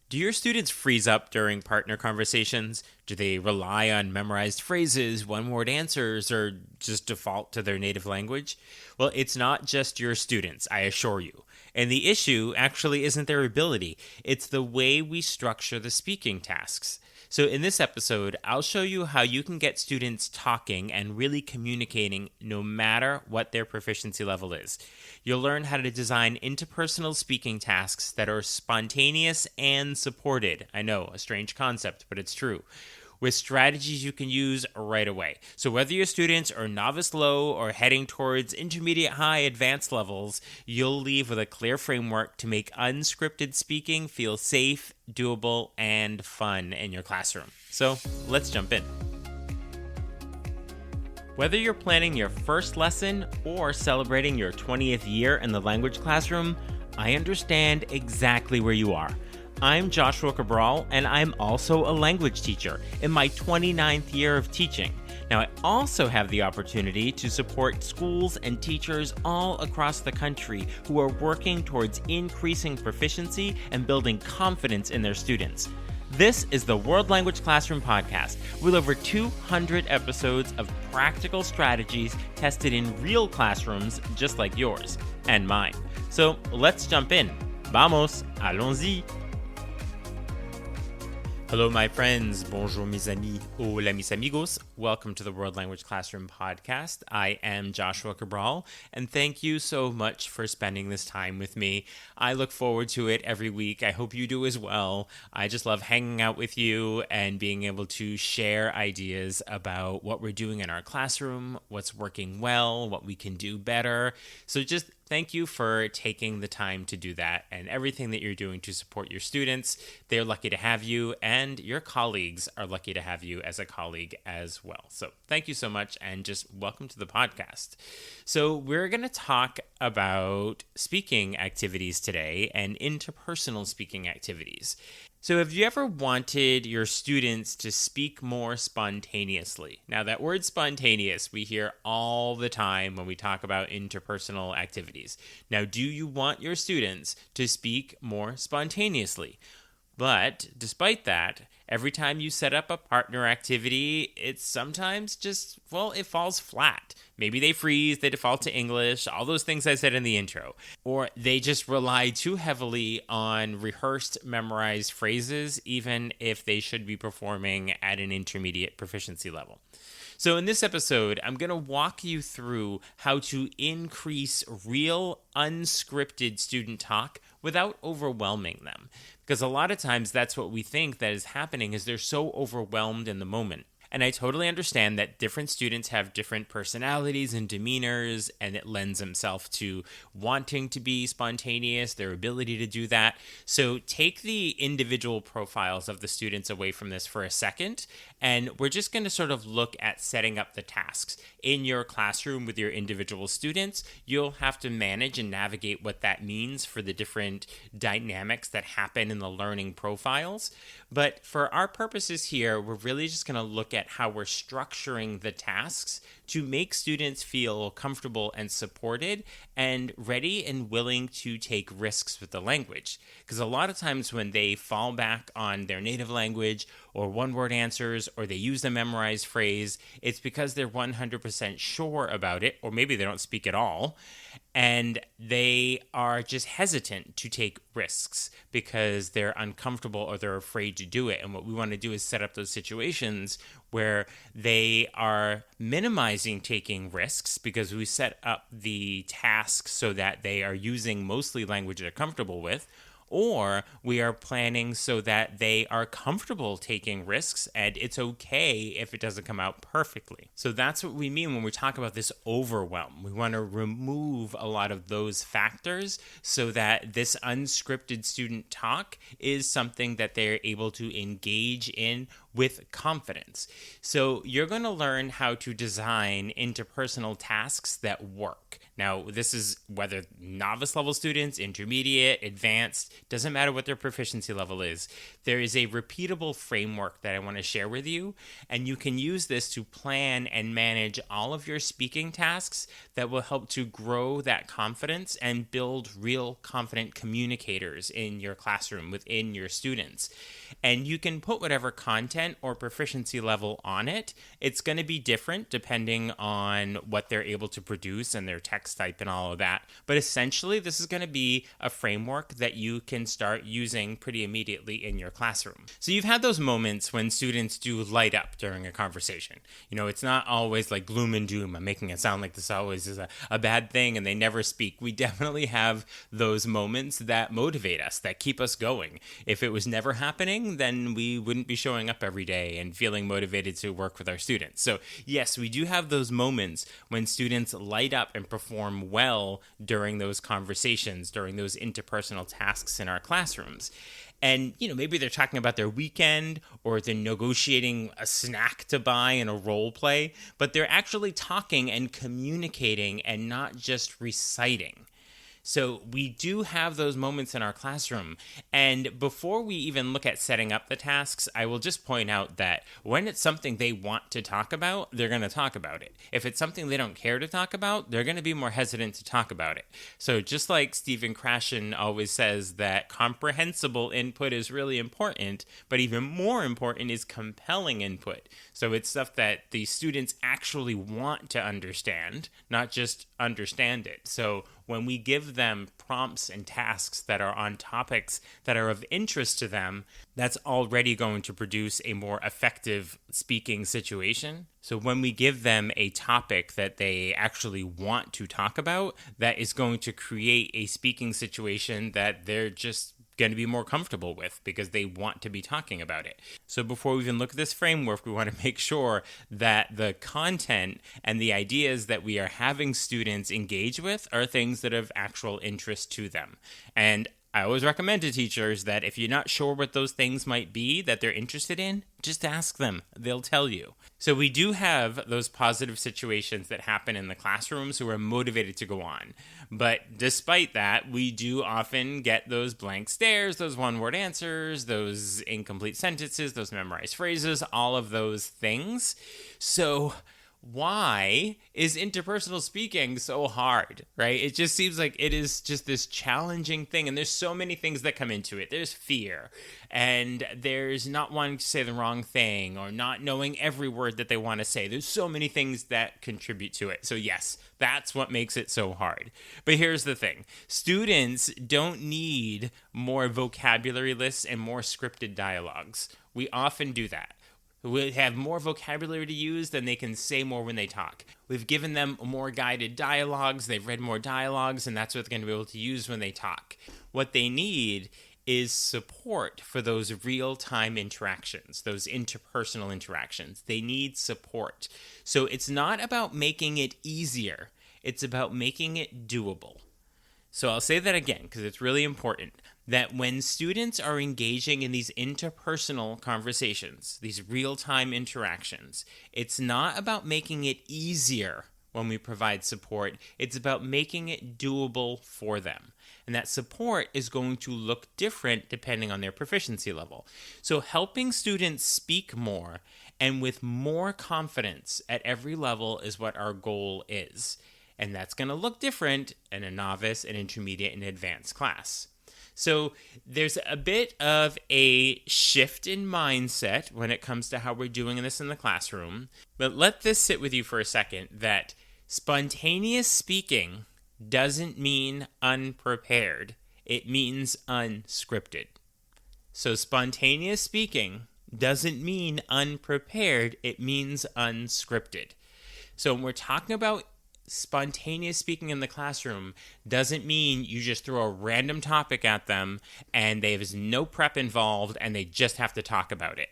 Do your students freeze up during partner conversations? Do they rely on memorized phrases, one-word answers, or just default to their native language? Well, it's not just your students, I assure you. And the issue actually isn't their ability, it's the way we structure the speaking tasks. So in this episode, I'll show you how you can get students talking and really communicating no matter what their proficiency level is. You'll learn how to design interpersonal speaking tasks that are spontaneous and supported. I know, a strange concept, but it's true. With strategies you can use right away. So whether your students are novice low or heading towards intermediate high advanced levels, you'll leave with a clear framework to make unscripted speaking feel safe, doable, and fun in your classroom. So let's jump in. Whether you're planning your first lesson or celebrating your 20th year in the language classroom, I understand exactly where you are. I'm Joshua Cabral, and I'm also a language teacher in my 29th year of teaching. Now, I also have the opportunity to support schools and teachers all across the country who are working towards increasing proficiency and building confidence in their students. This is the World Language Classroom Podcast, with over 200 episodes of practical strategies tested in real classrooms just like yours and mine. So let's jump in. Vamos, allons-y. Hello, my friends. Bonjour, mes amis. Hola, mis amigos. Welcome to the World Language Classroom Podcast. I am Joshua Cabral, and thank you so much for spending this time with me. I look forward to it every week. I hope you do as well. I just love hanging out with you and being able to share ideas about what we're doing in our classroom, what's working well, what we can do better. So just thank you for taking the time to do that and everything that you're doing to support your students. They're lucky to have you, and your colleagues are lucky to have you as a colleague as well. So thank you so much, and just welcome to the podcast. So we're going to talk about speaking activities today and interpersonal speaking activities. So have you ever wanted your students to speak more spontaneously? Now, that word spontaneous we hear all the time when we talk about interpersonal activities. Now, do you want your students to speak more spontaneously? But despite that, every time you set up a partner activity, it's sometimes just, it falls flat. Maybe they freeze, they default to English, all those things I said in the intro. Or they just rely too heavily on rehearsed, memorized phrases, even if they should be performing at an intermediate proficiency level. So in this episode, I'm going to walk you through how to increase real, unscripted student talk without overwhelming them. Because a lot of times that's what we think that is happening, is they're so overwhelmed in the moment. And I totally understand that different students have different personalities and demeanors, and it lends themselves to wanting to be spontaneous, their ability to do that. So take the individual profiles of the students away from this for a second, and we're just going to sort of look at setting up the tasks. In your classroom with your individual students, you'll have to manage and navigate what that means for the different dynamics that happen in the learning profiles. But for our purposes here, we're really just going to look at how we're structuring the tasks to make students feel comfortable and supported and ready and willing to take risks with the language. Because a lot of times when they fall back on their native language or one-word answers, or they use a memorized phrase, it's because they're 100% sure about it, or maybe they don't speak at all, and they are just hesitant to take risks because they're uncomfortable or they're afraid to do it. And what we want to do is set up those situations where they are minimizing taking risks, because we set up the tasks so that they are using mostly language they're comfortable with, or we are planning so that they are comfortable taking risks and it's okay if it doesn't come out perfectly. So that's what we mean when we talk about this overwhelm. We want to remove a lot of those factors so that this unscripted student talk is something that they're able to engage in with confidence. So you're going to learn how to design interpersonal tasks that work. Now, this is whether novice level students, intermediate, advanced, doesn't matter what their proficiency level is. There is a repeatable framework that I want to share with you, and you can use this to plan and manage all of your speaking tasks that will help to grow that confidence and build real confident communicators in your classroom within your students. And you can put whatever content or proficiency level on it. It's going to be different depending on what they're able to produce and their text type and all of that. But essentially, this is going to be a framework that you can start using pretty immediately in your classroom. So you've had those moments when students do light up during a conversation. It's not always like gloom and doom. I'm making it sound like this always is a bad thing and they never speak. We definitely have those moments that motivate us, that keep us going. If it was never happening, then we wouldn't be showing up every day and feeling motivated to work with our students. So yes, we do have those moments when students light up and perform well during those conversations, during those interpersonal tasks in our classrooms. And, maybe they're talking about their weekend or they're negotiating a snack to buy in a role play, but they're actually talking and communicating and not just reciting. So we do have those moments in our classroom. And before we even look at setting up the tasks, I will just point out that when it's something they want to talk about, they're going to talk about it. If it's something they don't care to talk about, they're going to be more hesitant to talk about it. So just like Stephen Krashen always says that comprehensible input is really important, but even more important is compelling input. So it's stuff that the students actually want to understand, not just understand it. So when we give them prompts and tasks that are on topics that are of interest to them, that's already going to produce a more effective speaking situation. So when we give them a topic that they actually want to talk about, that is going to create a speaking situation that they're just going to be more comfortable with because they want to be talking about it. So before we even look at this framework, we want to make sure that the content and the ideas that we are having students engage with are things that are of actual interest to them. And I always recommend to teachers that if you're not sure what those things might be that they're interested in, just ask them. They'll tell you. So we do have those positive situations that happen in the classrooms who are motivated to go on. But despite that, we do often get those blank stares, those one-word answers, those incomplete sentences, those memorized phrases, all of those things. So why is interpersonal speaking so hard, right? It just seems like it is just this challenging thing, and there's so many things that come into it. There's fear, and there's not wanting to say the wrong thing or not knowing every word that they want to say. There's so many things that contribute to it. So yes, that's what makes it so hard. But here's the thing. Students don't need more vocabulary lists and more scripted dialogues. We often do that. We have more vocabulary to use than they can say more when they talk. We've given them more guided dialogues. They've read more dialogues, and that's what they're going to be able to use when they talk. What they need is support for those real-time interactions, those interpersonal interactions. They need support. So it's not about making it easier. It's about making it doable. So I'll say that again because it's really important that when students are engaging in these interpersonal conversations, these real-time interactions, it's not about making it easier when we provide support. It's about making it doable for them. And that support is going to look different depending on their proficiency level. So helping students speak more and with more confidence at every level is what our goal is. And that's going to look different in a novice, an intermediate, and advanced class. So there's a bit of a shift in mindset when it comes to how we're doing this in the classroom. But let this sit with you for a second, that spontaneous speaking doesn't mean unprepared. It means unscripted. So spontaneous speaking doesn't mean unprepared. It means unscripted. So when we're talking about spontaneous speaking in the classroom, doesn't mean you just throw a random topic at them and there's no prep involved and they just have to talk about it.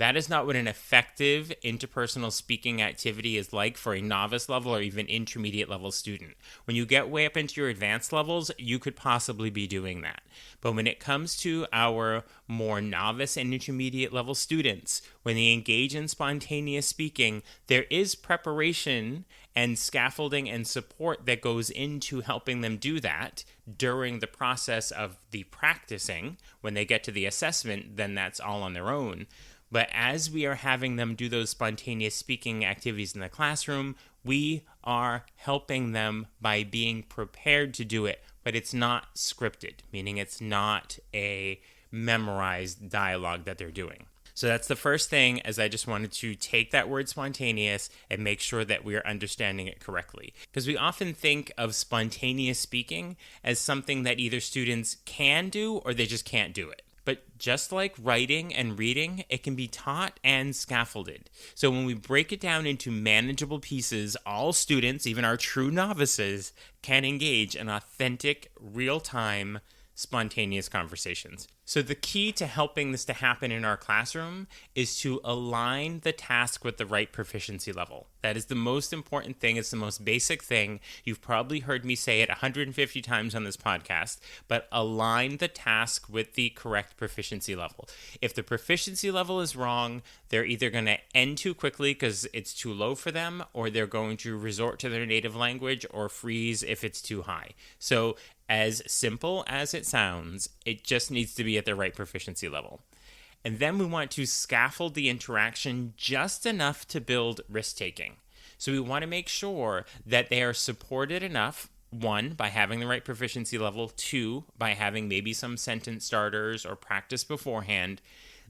That is not what an effective interpersonal speaking activity is like for a novice level or even intermediate level student. When you get way up into your advanced levels, you could possibly be doing that. But when it comes to our more novice and intermediate level students, when they engage in spontaneous speaking, there is preparation and scaffolding and support that goes into helping them do that during the process of the practicing. When they get to the assessment, then that's all on their own. But as we are having them do those spontaneous speaking activities in the classroom, we are helping them by being prepared to do it, but it's not scripted, meaning it's not a memorized dialogue that they're doing. So that's the first thing, as I just wanted to take that word spontaneous and make sure that we are understanding it correctly. Because we often think of spontaneous speaking as something that either students can do or they just can't do it. But just like writing and reading, it can be taught and scaffolded. So when we break it down into manageable pieces, all students, even our true novices, can engage in authentic, real-time, spontaneous conversations. So the key to helping this to happen in our classroom is to align the task with the right proficiency level. That is the most important thing. It's the most basic thing. You've probably heard me say it 150 times on this podcast, but align the task with the correct proficiency level. If the proficiency level is wrong, they're either going to end too quickly because it's too low for them, or they're going to resort to their native language or freeze if it's too high. So as simple as it sounds, it just needs to be at the right proficiency level. And then we want to scaffold the interaction just enough to build risk-taking. So we want to make sure that they are supported enough, one, by having the right proficiency level, two, by having maybe some sentence starters or practice beforehand,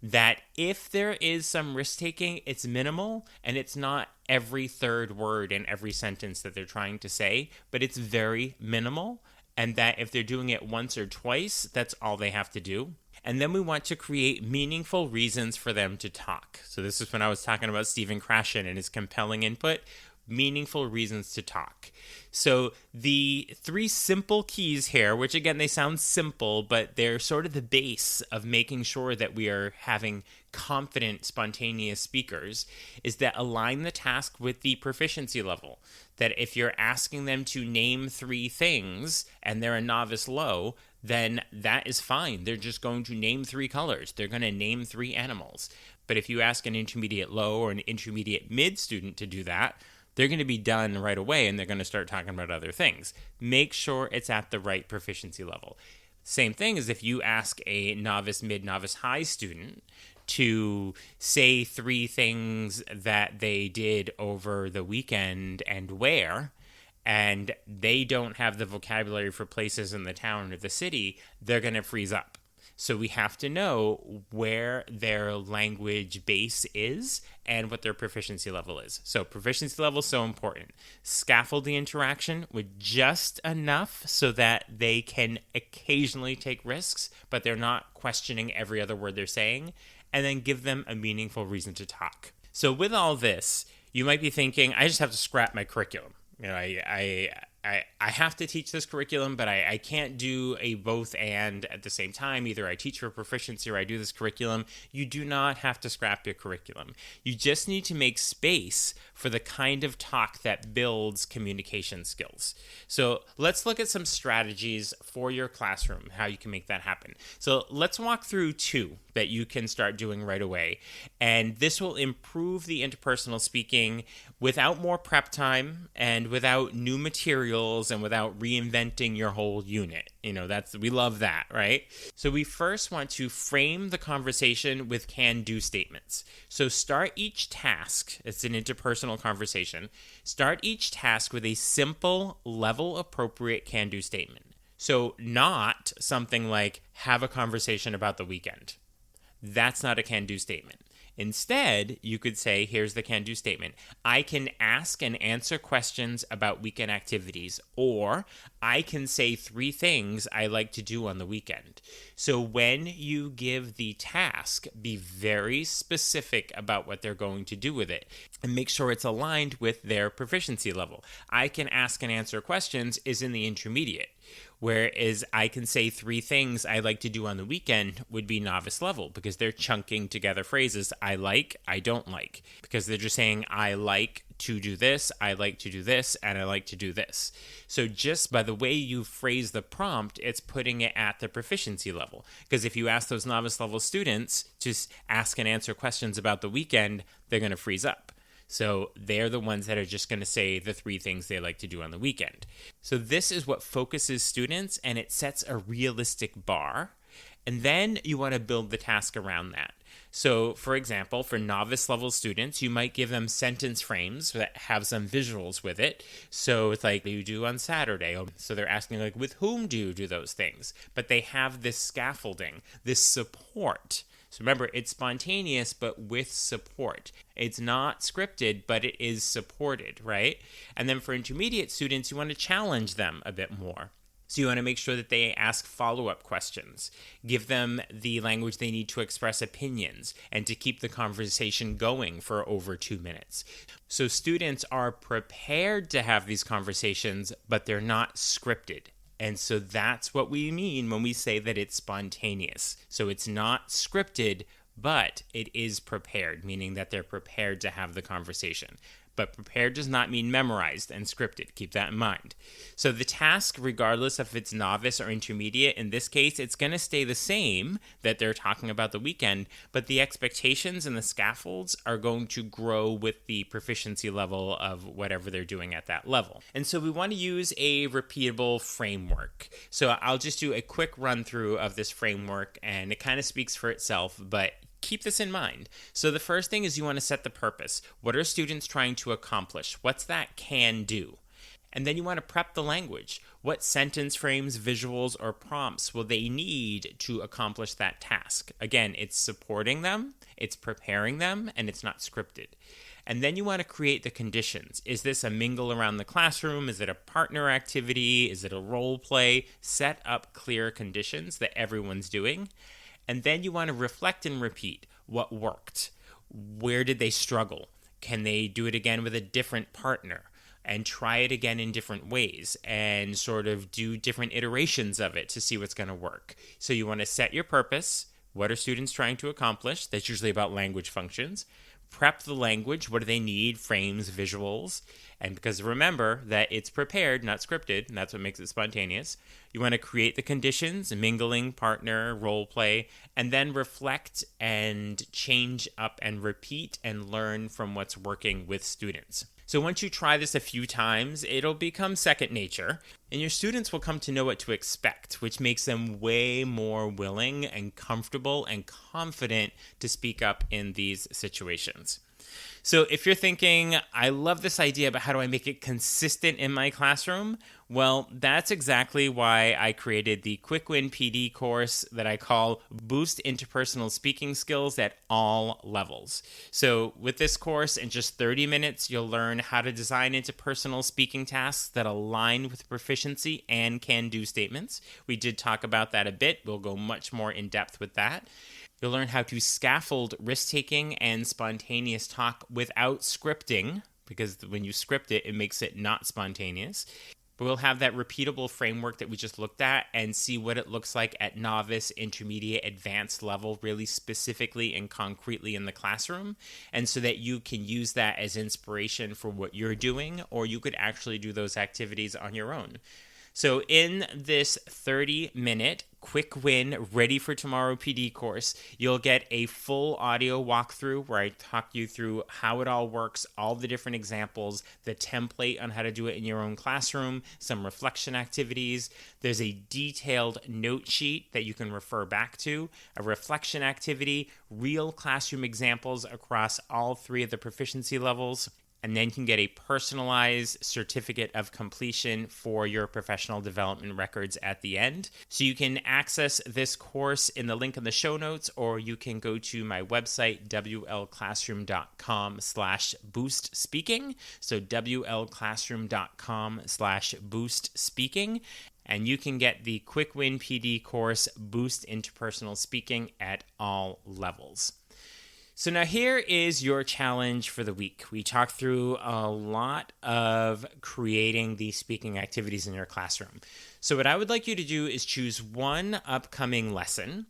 that if there is some risk-taking, it's minimal and it's not every third word in every sentence that they're trying to say, but it's very minimal. And that if they're doing it once or twice, that's all they have to do. And then we want to create meaningful reasons for them to talk. So this is when I was talking about Stephen Krashen and his compelling input, meaningful reasons to talk. So the three simple keys here, which again, they sound simple, but they're sort of the base of making sure that we are having confident, spontaneous speakers, is that align the task with the proficiency level. That if you're asking them to name three things and they're a novice low, then that is fine. They're just going to name three colors. They're going to name three animals. But if you ask an intermediate low or an intermediate mid student to do that, they're going to be done right away and they're going to start talking about other things. Make sure it's at the right proficiency level. Same thing as if you ask a novice, mid, novice, high student to say three things that they did over the weekend and where, and they don't have the vocabulary for places in the town or the city, they're going to freeze up. So we have to know where their language base is and what their proficiency level is. So proficiency level is so important. Scaffold the interaction with just enough so that they can occasionally take risks, but they're not questioning every other word they're saying, and then give them a meaningful reason to talk. So with all this, you might be thinking, I just have to scrap my curriculum. You know, I have to teach this curriculum, but I can't do a both and at the same time. Either I teach for proficiency or I do this curriculum. You do not have to scrap your curriculum. You just need to make space for the kind of talk that builds communication skills. So let's look at some strategies for your classroom, how you can make that happen. So let's walk through two that you can start doing right away. And this will improve the interpersonal speaking without more prep time and without new materials and without reinventing your whole unit. You know, we love that, right? So we first want to frame the conversation with can-do statements. So start each task, it's an interpersonal conversation, start each task with a simple, level-appropriate can-do statement. So not something like, have a conversation about the weekend. That's not a can-do statement. Instead, you could say, here's the can-do statement. I can ask and answer questions about weekend activities, or I can say three things I like to do on the weekend. So when you give the task, be very specific about what they're going to do with it and make sure it's aligned with their proficiency level. I can ask and answer questions is in the intermediate. Whereas I can say 3 things I like to do on the weekend would be novice level because they're chunking together phrases I like, I don't like. Because they're just saying I like to do this, I like to do this, and I like to do this. So just by the way you phrase the prompt, it's putting it at the proficiency level. Because if you ask those novice level students to ask and answer questions about the weekend, they're going to freeze up. So they're the ones that are just going to say the 3 things they like to do on the weekend. So this is what focuses students, and it sets a realistic bar. And then you want to build the task around that. So, for example, for novice level students, you might give them sentence frames that have some visuals with it. So it's like you do on Saturday. So they're asking, like, with whom do you do those things? But they have this scaffolding, this support. So remember, it's spontaneous, but with support. It's not scripted, but it is supported, right? And then for intermediate students, you want to challenge them a bit more. So you want to make sure that they ask follow-up questions, give them the language they need to express opinions, and to keep the conversation going for over 2 minutes. So students are prepared to have these conversations, but they're not scripted. And so that's what we mean when we say that it's spontaneous. So it's not scripted, but it is prepared, meaning that they're prepared to have the conversation. But prepared does not mean memorized and scripted. Keep that in mind. So the task, regardless if it's novice or intermediate, in this case, it's going to stay the same that they're talking about the weekend, but the expectations and the scaffolds are going to grow with the proficiency level of whatever they're doing at that level. And so we want to use a repeatable framework. So I'll just do a quick run through of this framework, and it kind of speaks for itself, but keep this in mind. So the first thing is you want to set the purpose. What are students trying to accomplish? What's that can do? And then you want to prep the language. What sentence frames, visuals, or prompts will they need to accomplish that task? Again, it's supporting them, it's preparing them, and it's not scripted. And then you want to create the conditions. Is this a mingle around the classroom? Is it a partner activity? Is it a role play? Set up clear conditions that everyone's doing. And then you want to reflect and repeat what worked. Where did they struggle? Can they do it again with a different partner? And try it again in different ways and sort of do different iterations of it to see what's going to work. So you want to set your purpose. What are students trying to accomplish? That's usually about language functions. Prep the language. What do they need? Frames, visuals. And because remember that it's prepared, not scripted, and that's what makes it spontaneous. You want to create the conditions, mingling, partner, role play, and then reflect and change up and repeat and learn from what's working with students. So once you try this a few times, it'll become second nature, and your students will come to know what to expect, which makes them way more willing and comfortable and confident to speak up in these situations. So if you're thinking, I love this idea, but how do I make it consistent in my classroom? Well, that's exactly why I created the Quick Win PD course that I call Boost Interpersonal Speaking Skills at All Levels. So with this course, in just 30 minutes, you'll learn how to design interpersonal speaking tasks that align with proficiency and can-do statements. We did talk about that a bit. We'll go much more in depth with that. You'll learn how to scaffold risk-taking and spontaneous talk without scripting, because when you script it, it makes it not spontaneous. But we'll have that repeatable framework that we just looked at and see what it looks like at novice, intermediate, advanced level, really specifically and concretely in the classroom. And so that you can use that as inspiration for what you're doing, or you could actually do those activities on your own. So in this 30-minute quick win, ready for tomorrow PD course, you'll get a full audio walkthrough where I talk you through how it all works, all the different examples, the template on how to do it in your own classroom, some reflection activities. There's a detailed note sheet that you can refer back to, a reflection activity, real classroom examples across all 3 of the proficiency levels. And then you can get a personalized certificate of completion for your professional development records at the end. So you can access this course in the link in the show notes, or you can go to my website, wlclassroom.com/boostspeaking. So wlclassroom.com/boostspeaking. And you can get the Quick Win PD course, Boost Interpersonal Speaking at All Levels. So now here is your challenge for the week. We talked through a lot of creating these speaking activities in your classroom. So what I would like you to do is choose one upcoming lesson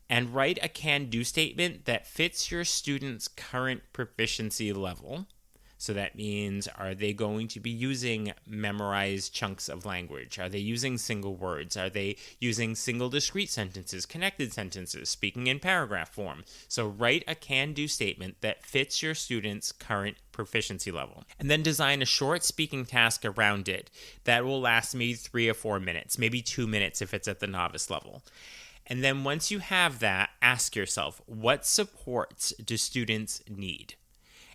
and write a can-do statement that fits your students' current proficiency level. So that means, are they going to be using memorized chunks of language? Are they using single words? Are they using single discrete sentences, connected sentences, speaking in paragraph form? So write a can-do statement that fits your students' current proficiency level. And then design a short speaking task around it that will last maybe 3 or 4 minutes, maybe 2 minutes if it's at the novice level. And then once you have that, ask yourself, what supports do students need?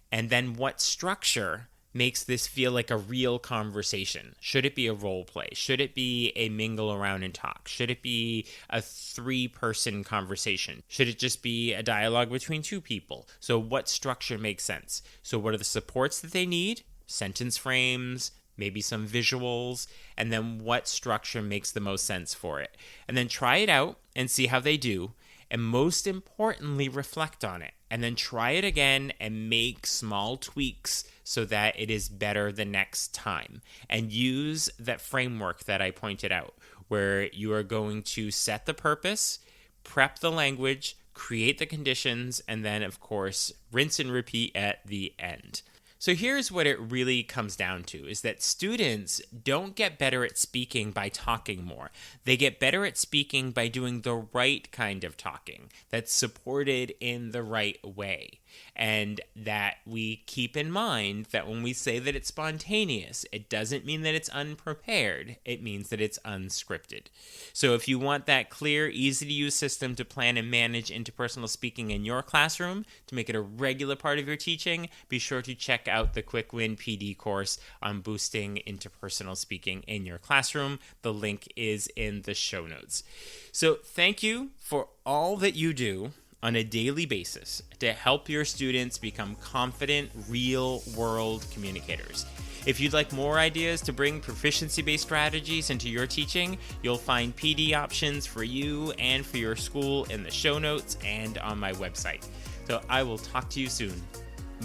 And then what structure makes this feel like a real conversation? Should it be a role play? Should it be a mingle around and talk? Should it be a 3-person conversation? Should it just be a dialogue between 2 people? So what structure makes sense? So what are the supports that they need? Sentence frames, maybe some visuals, and then what structure makes the most sense for it? And then try it out and see how they do. And most importantly, reflect on it. And then try it again and make small tweaks so that it is better the next time. And use that framework that I pointed out, where you are going to set the purpose, prep the language, create the conditions, and then, of course, rinse and repeat at the end. So here's what it really comes down to, is that students don't get better at speaking by talking more. They get better at speaking by doing the right kind of talking that's supported in the right way. And that we keep in mind that when we say that it's spontaneous, it doesn't mean that it's unprepared. It means that it's unscripted. So if you want that clear, easy-to-use system to plan and manage interpersonal speaking in your classroom, to make it a regular part of your teaching, be sure to check out the Quick Win PD course on boosting interpersonal speaking in your classroom. The link is in the show notes. So thank you for all that you do on a daily basis to help your students become confident, real-world communicators. If you'd like more ideas to bring proficiency-based strategies into your teaching, you'll find PD options for you and for your school in the show notes and on my website. So I will talk to you soon.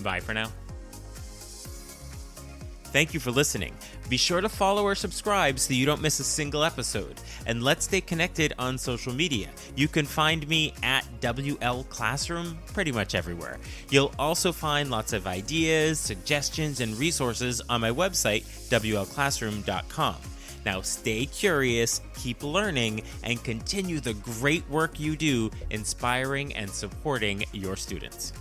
Bye for now. Thank you for listening. Be sure to follow or subscribe so you don't miss a single episode. And let's stay connected on social media. You can find me at WL Classroom pretty much everywhere. You'll also find lots of ideas, suggestions, and resources on my website, WLClassroom.com. Now stay curious, keep learning, and continue the great work you do inspiring and supporting your students.